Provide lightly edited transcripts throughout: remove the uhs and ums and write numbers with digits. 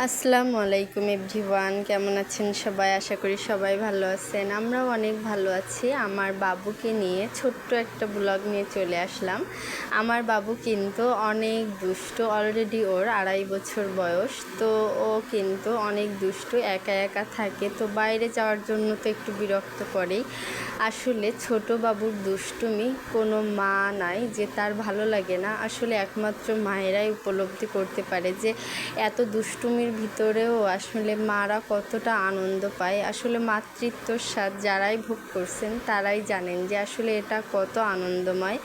আসসালামু আলাইকুম এভরিওয়ান, কেমন আছেন সবাই? আশা করি সবাই ভালো আছেন। আমরাও অনেক ভালো আছি। আমার বাবুকে নিয়ে ছোট্ট একটা ব্লগ নিয়ে চলে আসলাম। আমার বাবু কিন্তু অনেক দুষ্ট, অলরেডি ওর 2.5 বছর বয়স। তো ও কিন্তু অনেক দুষ্টু, একা একা থাকে। তো বাইরে যাওয়ার জন্য তো একটু বিরক্ত করেই। আসলে ছোট বাবুর দুষ্টুমি কোনো মা নাই যে তার ভালো লাগে না। আসলে একমাত্র মায়েরাই উপলব্ধি করতে পারে যে এত দুষ্টুমির ভিতরেও আসলে মারা কতটা আনন্দ পায়। আসলে মাতৃত্বর স্বাদ যারাই ভোগ করছেন তারাই জানেন যে আসলে এটা কত আনন্দময়,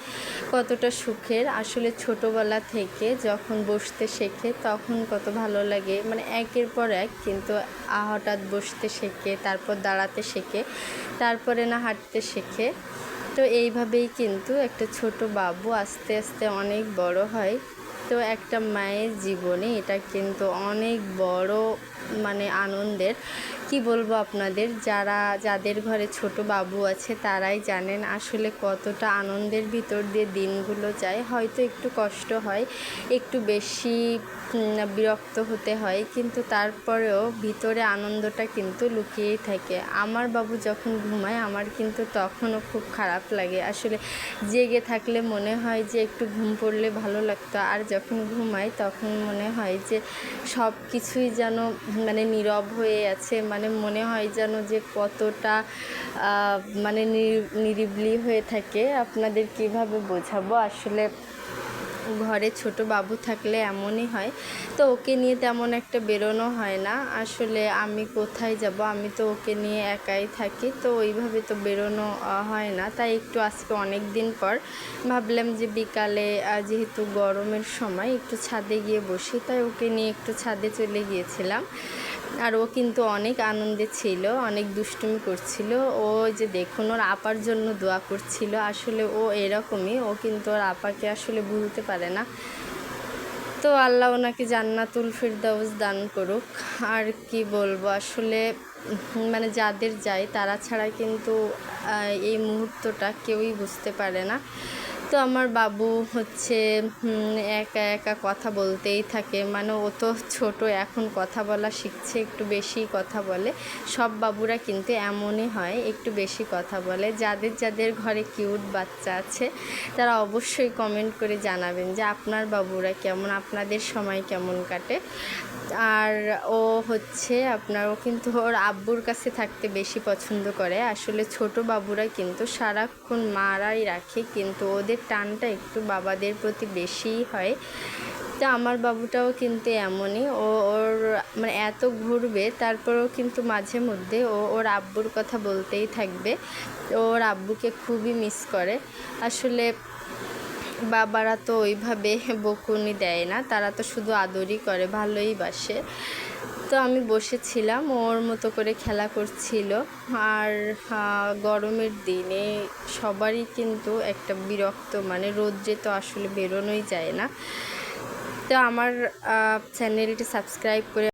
কতটা সুখের। আসলে ছোটোবেলা থেকে যখন বসতে শেখে তখন কত ভালো লাগে, মানে একের পর এক কিন্তু হঠাৎ বসতে শেখে, তারপর দাঁড়াতে শেখে, তারপরে না হাঁটতে শেখে। তো এইভাবেই কিন্তু একটা ছোট বাবু আস্তে আস্তে অনেক বড় হয়। তো একটা মায়ের জীবনে এটা কিন্তু অনেক বড় আনন্দের। কি বলবো আপনাদের, যাদের ঘরে ছোট বাবু আছে তারাই জানেন আসলে কতটা আনন্দের ভিতর দিয়ে দিনগুলো যায়। হয়তো একটু কষ্ট হয়, একটু বেশি বিরক্ত হতে হয়, কিন্তু তারপরেও ভিতরে আনন্দটা কিন্তু লুকিয়েই থাকে। আমার বাবু যখন ঘুমায় আমার কিন্তু তখনও খুব খারাপ লাগে। আসলে জেগে থাকলে মনে হয় যে একটু ঘুম পড়লে ভালো লাগতো, আর যখন ঘুমাই তখন মনে হয় যে সব কিছুই যেন নীরব হয়ে আছে। মনে হয় যেন যে কতটা নিরিবিলি হয়ে থাকে। আপনাদের কিভাবে বোঝাবো, আসলে ঘরে ছোট বাবু থাকলে এমনই হয়। তো ওকে নিয়ে তেমন একটা বেরোনো হয় না। আসলে আমি কোথায় যাব, আমি তো ওকে নিয়ে একাই থাকি, তো ওইভাবে তো বেরোনো হয় না। তাই একটু আজকে অনেক দিন পর ভাবলাম যে বিকালে যেহেতু গরমের সময় একটু ছাদে গিয়ে বসি, তাই ওকে নিয়ে একটু ছাদে চলে গিয়েছিলাম। আর ও কিন্তু অনেক আনন্দে ছিল, অনেক দুষ্টুমি করছিল। ও যে দেখুন ওর আপার জন্য দোয়া করছিল। আসলে ও এরকমই, ও কিন্তু ওর আপাকে আসলে ভুলতে পারে না। তো আল্লাহ ওনাকে জান্নাতুল ফিরদাউস দান করুক। আর কি বলবো, আসলে যাদের যায় তারা ছাড়া কিন্তু এই মুহূর্তটা কেউই বুঝতে পারে না। তো আমার বাবু হচ্ছে একা একা কথা বলতেই থাকে। ও তো ছোট, এখন কথা বলা শিখছে, একটু বেশি কথা বলে। সব বাবুরা কিন্তু এমনই হয়, একটু বেশি কথা বলে। যাদের ঘরে কিউট বাচ্চা আছে তারা অবশ্যই কমেন্ট করে জানাবেন যে আপনার বাবুরা কেমন, আপনাদের সময় কেমন কাটে। আর ও কিন্তু ওর আব্বুর কাছে থাকতে বেশি পছন্দ করে। আসলে ছোট বাবুরা কিন্তু সারাক্ষণ মারাই রাখে, কিন্তু ওদের টানটা একটু বাবাদের প্রতি বেশিই হয়। তো আমার বাবুটাও কিন্তু এমনই, ওর এত ঘুরবে তারপরেও কিন্তু মাঝে মধ্যে ওর আব্বুর কথা বলতেই থাকবে। ওর আব্বুকে খুবই মিস করে। আসলে বাবারা তো ওইভাবে বকুনি দেয় না, তারা তো শুধু আদরই করে, ভালোই বাসে। তো আমি বসেছিলাম, ওর মতো করে খেলা করছিল। আর গরমের দিনে সবারই কিন্তু একটা বিরক্ত, রোদ্রে তো আসলে বেরোনোই যায় না। তো আমার চ্যানেলটি সাবস্ক্রাইব করে